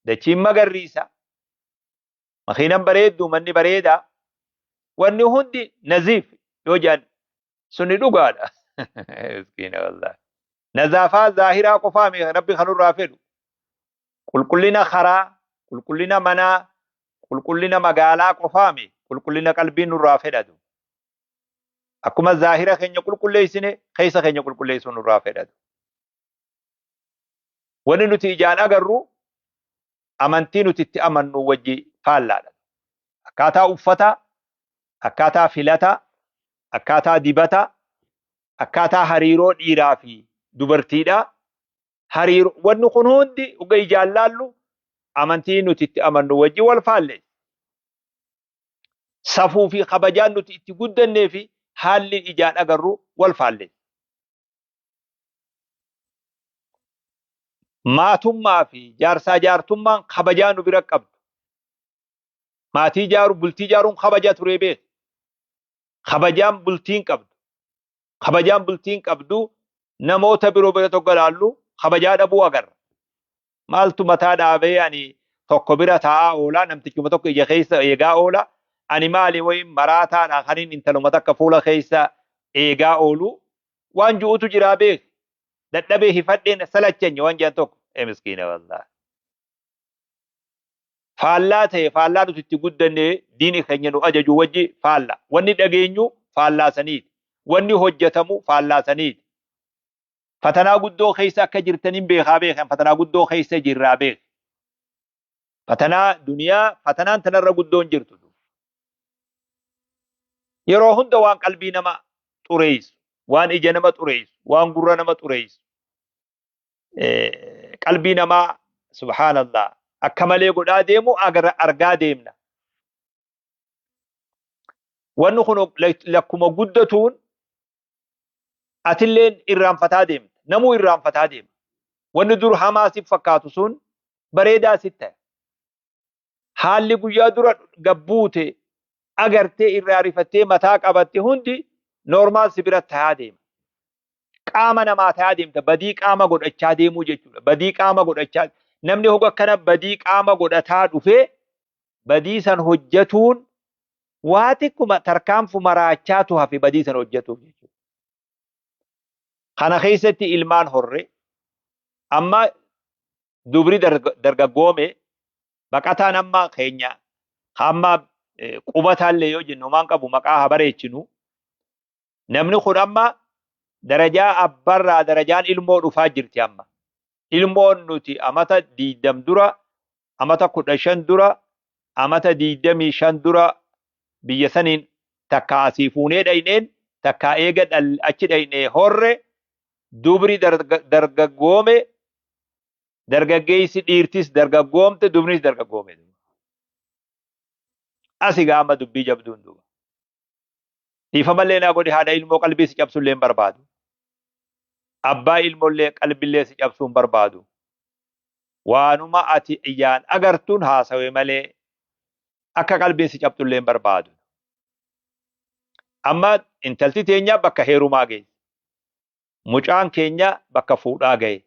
Speaker 1: dachiin magariisa makiinan bareeddu manni bareeda wanni hundi naziif yoo jedhan sunni dhugaadha. Miskiina wallahi. Nazaafaa zaahiraa qofaami rabbi kanurraa fedhu qulqullina karaa qulqullina manaa qulqullina magaalaa qofaami qulqullina qalbii nurraa fedhatu akkuma zaahira keenya qulqulleessine keessa keenya qulqulleessuu nurraa fedhatu. Wanni nuti ijaan agarru amantii nuti itti amannu wajji faallaadha. Akkaataa uffataa, akkaataa filataa, akkaataa dibataa, akkaataa hariiroo dhiiraa fi dubartiidhaa. Hariiroo wanni kun hundi uga ijaan laallu amantii nuti itti amannu wajji wal faalleessa. Safuu fi kabajaan nuti itti guddannee fi haalli ijaan agarru wal faalleessa. Maatummaa fi jaarsaa jaartummaan kabajaa nu bira qabdu. Maatii jaaru bultii jaaruun kabaja turee beeku. Kabajaan bultiin qabdu. Kabajaan bultiin qabdu namoota biroo bira tokko laallu kabajaa dhabuu agarra. Maaltu mataa dhaabee ani tokko bira taa'aa oola namtichuma tokko ija keessa eegaa oola ani maali wayin maraataadha kaniin intaluma takka fuula keessa eegaa oolu waan ju'utu jiraa beeku. Dadhabee hifadheen salachenya waan jedhan tokko miskiina wallahi. Faallaa ta'e faallaa nuti itti guddannee diini keenya nu ajaju wajji faalla. Wanni dhageenyu faallaasaniiti. Wanni hojjetamu faallaasaniiti. Fatanaa guddoo keessa akka jirtaniin beekaa beekan fatanaa guddoo keessa jirraa beek. Fatanaa duniyaa fatanaan tanarra guddoon jirtu. Yeroo hunda waan qalbii nama xureessu, waan ija nama xureessu, waan gurra nama xureessu. Qalbii namaa subhaanallah akka malee godhaa deemu argaa deemna. Wanni kun lakkuma guddatuun atilleen irraanfataa deemta. Namuu irraanfataa deema. Wanni dur hamaa siif fakkaatu sun bareedaa sitti ta'a. Haalli guyyaa dura gabbuute agartee irraa rifattee mataa qabatte hundi noormaal si bira ta'aa deema. Qaama namaa ta'aa deemta. Badii qaama godhachaa deemuu jechuudha. Badii qaama godhachaa namni hoga akkana badii qaama godhataa dhufee badii san hojjetuun waa xiqquma tarkaanfu maraachaatu hafe badii san hojjetuuf jechuudha. Kana keessatti ilmaan horre amma dubri dargaggoome baqataan amma keenya amma qubataallee yoo jennu maan qabu maqaa haa bareechinu namni kun amma darajaa abbarraa darajaan ilmoo dhufaa jirti amma. Ilmoon nuti amata 20 dura amata 15 dura amata 25 dura biyya saniin takka asii fuunee dhayneen takka eega achi dhaynee horre dubri dargaggoome dargaggeessi dhiirtis dargaggoomte dubris dargaggoome. Asi gaama dubbii jabduun duuba. Dhiifamallee naa godhi haadha ilmoo qalbii si cabsullee hin barbaadu. Abbaa ilmoollee qalbillee si cabsuun barbaadu. Waanuma ati ijaan agartuun haasawee malee akka qalbiin si cabsullee hin barbaadu. Amma intalti teenya bakka heerumaa ga'e. Mucaan keenya bakka fuudhaa ga'e.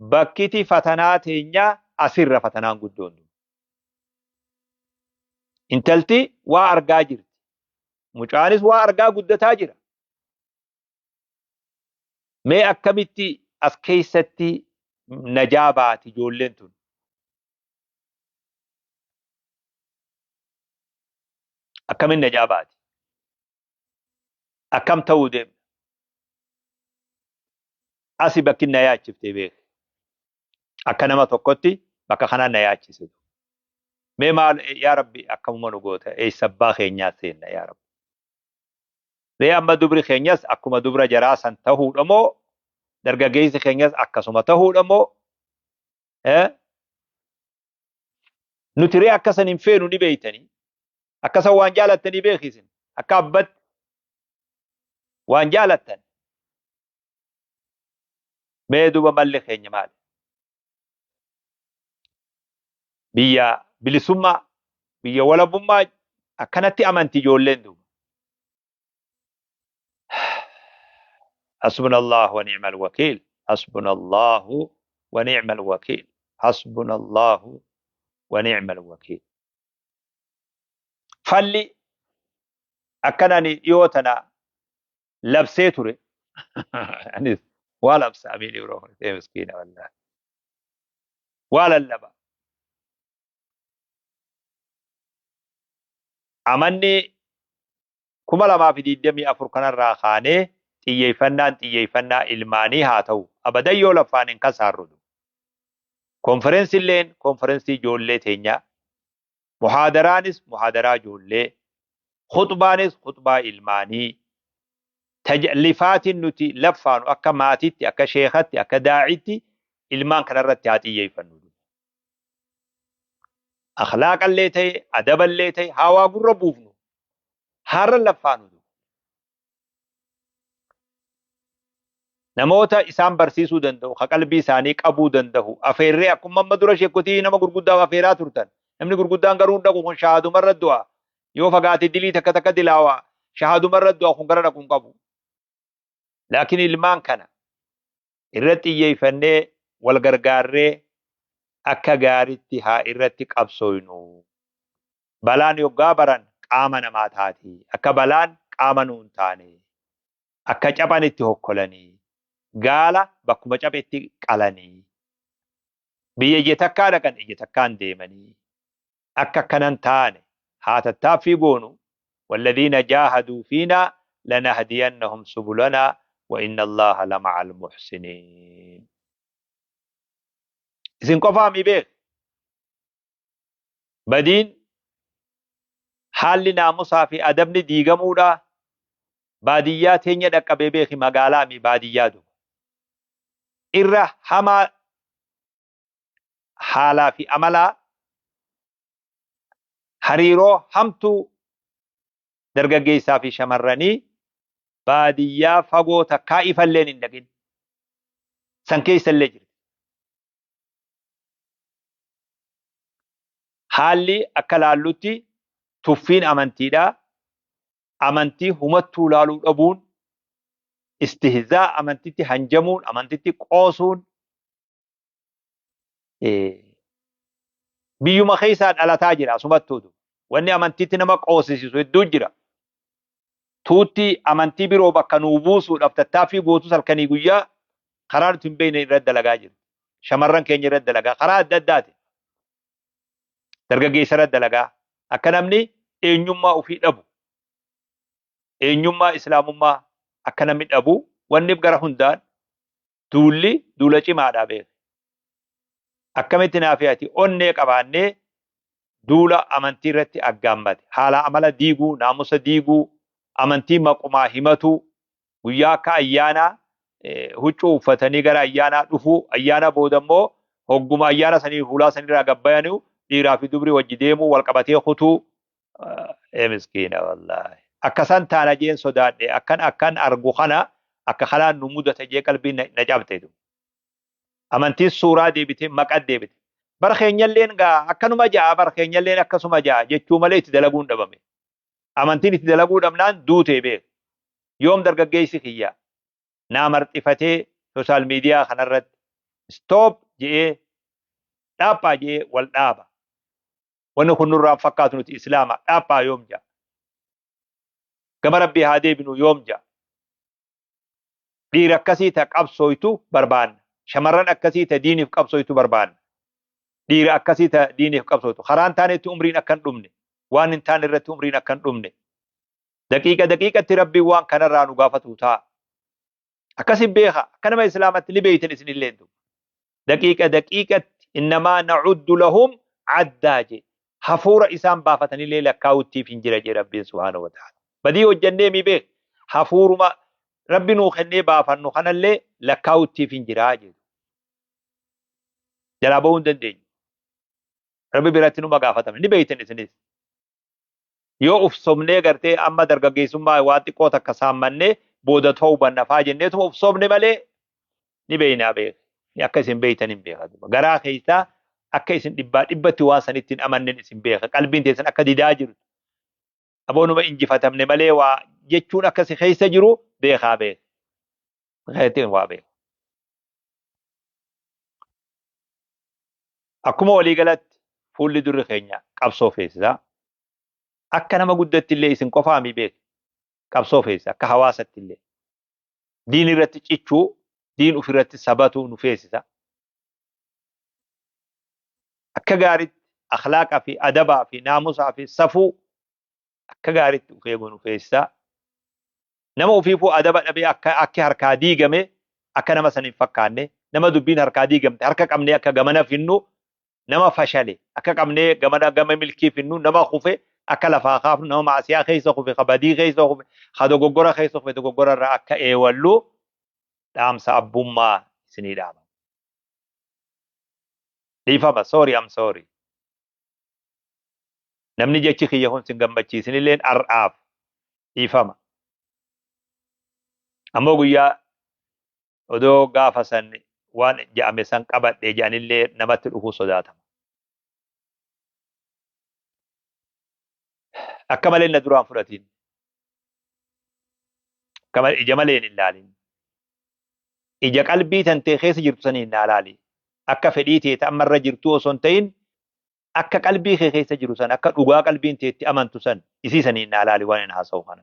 Speaker 1: Bakkiti fatanaa teenya asirra fatanaan guddoon. Intalti waa argaa jirti. Mucaanis waa argaa guddataa jira. Mee akkamitti as keessatti najaa baati ijoolleen tun? Akkamiin najaa baati? Akkam ta'uu deemna? Asi bakki na yaachiftee beeke. Akka nama tokkotti bakka kanaan na yaachisitu. Mee maal yaa Rabbi akkamuma nu goota eessa abbaa keenyaa seenna yaa Rabbi. Mee amma dubri keenyas akkuma dubra jaraa san ta'uudha moo dargaggeessi keenyas akkasuma ta'uudha moo nuti ree akkasan hin feenu ni beeytanii akkasan waan jaalattanii beekisin akka abbatti waan jaalattan mee duba malli keenya maali? Biyya bilisummaa biyya walabummaa akkanatti amanti ijoolleen duuba. حسبنا الله ونعم الوكيل حسبنا الله ونعم الوكيل. حسبنا الله ونعم الوكيل. فاللي أكنني يوتنا لبسيتوري يعني ولا بساميني بروح مسكينة والله ولا اللبا أمني كما لما في ديدمي أفرقنا الراخاني تيجيفنا إلماني هاتو أبدا يولا فانين كساردو كونفرنس اللين كونفرنسي جولي تينيا محاضرانس محاضرة جولي خطبانس خطبة إلماني تجلفات النتي لفان أكا ماتي أكا شيختي أكا داعيتي إلمان كان الرتياتي يفنو أخلاق اللي تي أدب اللي تي هوا قربوفنو هار لفانو namoota isaan barsiisuu danda'u, ka qalbii isaanii qabuu danda'u, afeerree akkuma amma dura sheekotii nama gurguddaa afeeraa turtan. Namni gurguddaan garuu dhaqu kun shahaadumarra du'a. Yoo fagaate dilii takka takka dilaawa. Shahaadumarra du'a kun gara dhaqu hin qabu. Laakiin ilmaan kana irratti xiyyeeffannee wal gargaarree akka gaariitti haa irratti qabsooynu. Balaan yoggaa baran qaama namaa taati. Akka balaan qaama nuun taane. Akka caphan itti hokkolanii. Gaala bakkuma caphetti qalanii biyya ija takkaa dhaqan ija takkaan deemanii akka akkanan taane haa tattaaffii goonu والذين جاهدوا فينا لنهدينهم سبلنا وإن الله لمع المحسنين. إذن قفا مبيخ بدين حال ناموسا في أدبني ديغمودا باديات هنيا دقا بيبيخ مقالا مي بادياتو irra hamaa haalaa fi amalaa hariiroo hamtuu dargaggeessaa fi shamarranii baadiyyaa fagoo takkaa ifalleen hin dhaqin san keessallee jirti. Haalli akka laallutti tuffiin amantiidhaa amantii humattuu laaluu dhabuun istihzaa amantitti hanjamuun amantitti qoosuun biyyuma keessaa dhalataa jira asumattuutu wanni amantitti nama qoosisisu hedduu jira tuutti amantii biroo bakka nuu buusuudhaaf tattaaffii gootus halkanii guyyaa karaa nuti hin beekne irratti dalagaa jiru shamarran keenya irratti dalagaa karaa adda addaati dargaggeessa irratti dalagaa akka namni eenyummaa ofii dhabu eenyummaa islaamummaa akka namni dhabu wanni gara hundaan duulli duula cimaadhaa beeku. Akkamitti naafiyati onnee qabaannee duula amantii irratti aggaammate haala amala diiguu naamusa diiguu amantii maqumaa himatu guyyaa akka ayyaanaa huccuu uffatanii gara ayyaanaa dhufuu ayyaana boodammoo hogguma ayyaana sanii fuulaa sanirraa gabbayanii dhiiraa fi dubri wajji deemuu wal qabatee kutuu miskiina wallaahi. Akkasan taana jeen sodaadhe akkan argu kana akka kanaan nu mudate jee qalbiin na cabteetu. Amantiin suuraa deebite maqaa deebite. Bara keenyalleen gaa akkanuma ja'a bara keenyalleen akkasuma ja'a jechuu malee itti dalaguun dhabame. Amantiin itti dalaguu dhabnaan duutee beeku. Yoom dargaggeessi kiyya naa marxifatee sooshaal miidiyaa kanarratti stoop je'ee dhaabaa je'ee wal dhaaba. Wanni kun nurraan fakkaatu nuti islaama dhaabaa yoom ja'a. Gama rabbii haa deebinu yoom ja'a. Dhiira akkasii ta qabsooytu barbaanna. Shamarran akkasii ta diiniif qabsooytu barbaanna. Dhiira akkasii ta diiniif qabsooytu. Karaan taanetti umriin akkan dhumne. Waan hin taane irratti umriin akkan dhumne. Daqiiqatti rabbii waan kanarraa nu gaafatu ta'a. Akkasi beeka. Akka nama islaamatti ni beeytan isinillee. Daqiiqatti innamaa na'uddu lahum addaa je. Hafuura isaan baafatanillee lakkaa'uttiif hin jira je rabbiin subhaanahu wa ta'ala. Badii hojjannee mi beek hafuuruma rabbi nuu kennee baafannu kanallee lakkaa'uttiif hin jiraa jedhu. Jalaa bahuu hin dandeenyu. Rabbi biratti numa gaafatame ni beeytan isinis. Yoo uf sobnee gartee amma dargaggeessummaa waan xiqqoo takka saammannee booda ta'uu bannafaa jenneetuma uf sobne malee ni beeynaa beeka. Akka isin beeytan hin beeka. Garaa keessaa akka isin dhibbatti waan sanitti hin amannen isin beeka. Qalbiin teessan akka didaa jirtu. Aboonuma injifatamne malee waa jechuun akkasi keessa jiru beekaa beeka. Waa beeka. akkuma walii galatti fuulli durri keenya qabsoo feesisaa akka nama guddatti illee isin qofaa mi beeku qabsoo feesisa akka hawaasatti illee diin irratti cichuu diin ofirratti sabatuu nu feesisa akka gaariitti akhlaaqaa fi adabaa fi naamusaa fi safuu akka gaariitti of eeguu nu feesisa nama ofiifuu adaba dhabee akka harkaa diigame akka nama san hin fakkaanne nama dubbiin harkaa diigamte harka qabnee akka gamana finnu nama fashale akka qabnee gama milkii finnu nama kufe akka lafaa kaafnu nama maasiyaa keessa kufe kabadii keessa kufe ka dogoggora keessa kufe dogoggora irraa akka eewallu dhaamsa abbummaa isinii dhaama. Dhiifama I'm sorry. Namni jechi kiyya kun sin gammachiisinilleen ar'aaf dhiifama. Ammoo guyyaa odoo gaafa san waan je'ame san qabadhee je'anillee namatti dhufuu sodaatama. Akka malee na duraan fudhatiin. Akka malee ija malee hin ilaalin. Ija qalbii tantee keessa jirtu sanii hin ilaali. Akka fedhii teeta ammarra jirtu osoo hin ta'in akka qalbii kee keessa jiru san akka dhugaa qalbiin teetti amantu san isii sanii hin ilaali waan hin haasa'u kana.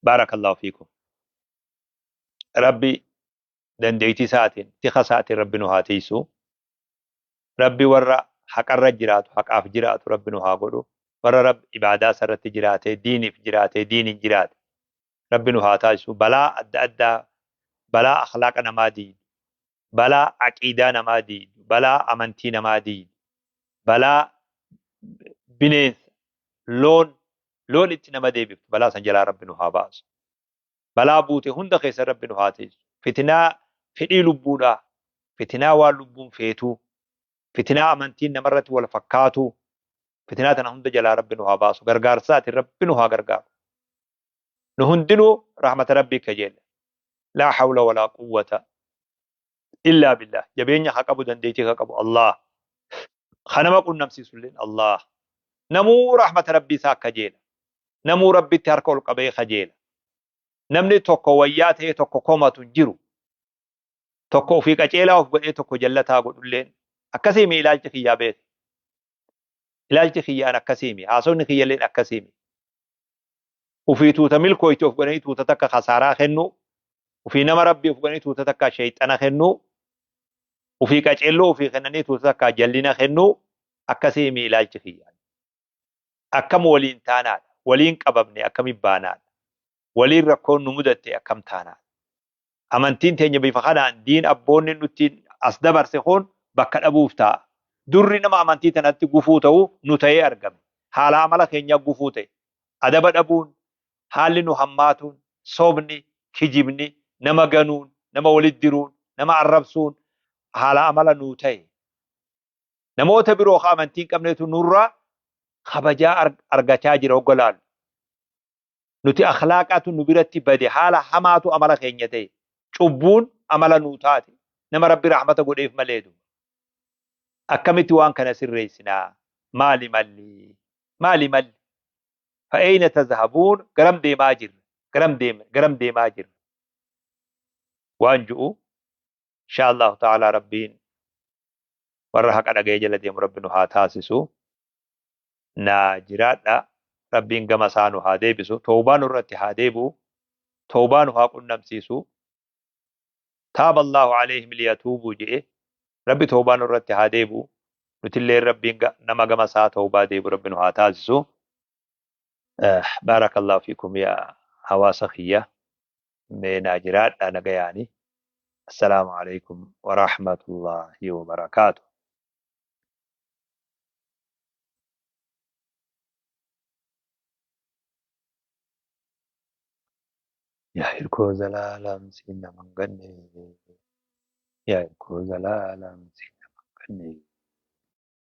Speaker 1: Baarakallahu fiikum. Rabbi dandeettii isaatiin tika isaatiin Rabbi nu haa tiisu. Rabbi warra haqarra jiraatu haqaaf jiraatu Rabbi nu haa godhu. Warra Rabbi ibaadaa isarratti jiraatee diiniif jiraatee diiniin jiraate Rabbi nu haa taasisu. Balaa adda addaa balaa akhlaaqa namaa diidu. Balaa aqiidaa namaa diidu. Balaa amantii namaa diidu. Balaa bineensa loon itti nama deebiftu balaa san jalaa Rabbi nu haa baasu. Balaa buute hunda keessa Rabbi nu haa taasisu. Fitinaa fedhii lubbuudhaa. Fitinaa waan lubbuun feetuu. Fitinaa amantiin namarratti wal fakkaatuu. Fitinaa tana hunda jalaa Rabbi nu haa baasu. Gargaarsaatiin Rabbi nu haa gargaaru. Nu hundinuu rahmata Rabbii kajeelle. Laa hawla walaa quwwata illaa billah. Jabeenya haa qabu dandeettii haa qabu Allah. Kanama qunnamsiisulleen Allah. Namuu rahmata Rabbii isaa kajeela. Namuu Rabbitti harka ol qabee kajeela. Namni tokko wayyaa ta'ee tokko komatu hin jiru. Tokko ofii qaceelaa of godhee tokko jallataa godhulleen akkasiimi ilaalchi kiyyaa beeke. Ilaalchi kiyyaan akkasiimi haasofni kiyyalleen akkasiimi. Ufii tuuta milkooyti of godhanii tuuta takka khasaaraa kennu. Ufii nama Rabbii of godhanii tuuta takka shayxana kennu. Ufii qaceelloo ofii kennanii tuuta takka jallina kennu. Akkasiimi ilaalchi kiyyaan. Akkam waliin taanaadha. Waliin qabamne akkamiin baanaadha. Waliin rakkoon nu mudatte akkam taanaadha. Amantiin teenya bifa kanaan diin abboonni nuti as dabarse kun bakka dhabuuf ta'a. Durri nama amantii tanatti gufuu ta'uu nu ta'ee argame. Haala amala keenya gufuu ta'e. Adaba dhabuun, haalli nu hammaatuun, sobni, kijibni, nama ganuun, nama walit diruun, nama arrabsuun haala amala nu ta'e. Namoota biroo amantiin qabneetu nurraa kabajaa argachaa jira oggolaalu. Nuti akhlaaqaatu nu biratti bade haala hamaatu amala keenya ta'e. Cubbuun amala nuu taate. Nama Rabbi rahmata godheef maleedu. Akkamitti waan kana sirreessinaa? Maali malli? Maali malli? Fa'eeyna tazhabuun garam deemaa jirra? Garam deemaa jirra? Waan ju'u insha Allah ta'ala Rabbiin warra haqa dhaga'ee jala deemu Rabbi nu haa taasisu. Na jiraadha. Rabbiin gama isaa nu haa deebisu. Toobaan irratti haa deebi'u. Toobaan nu haa qunnamsiisu. تاب الله عليهم ليتوبوا جئ ربي توبان الرت هاديبو نتلي ربي نما جما سا توبا ديبو ربنا هاتازسو بارك الله فيكم يا هواسخية من أجرات أنا جياني السلام عليكم ورحمة الله وبركاته يا إركو زلالم سينا من غني يا إركو زلالم سينا من غني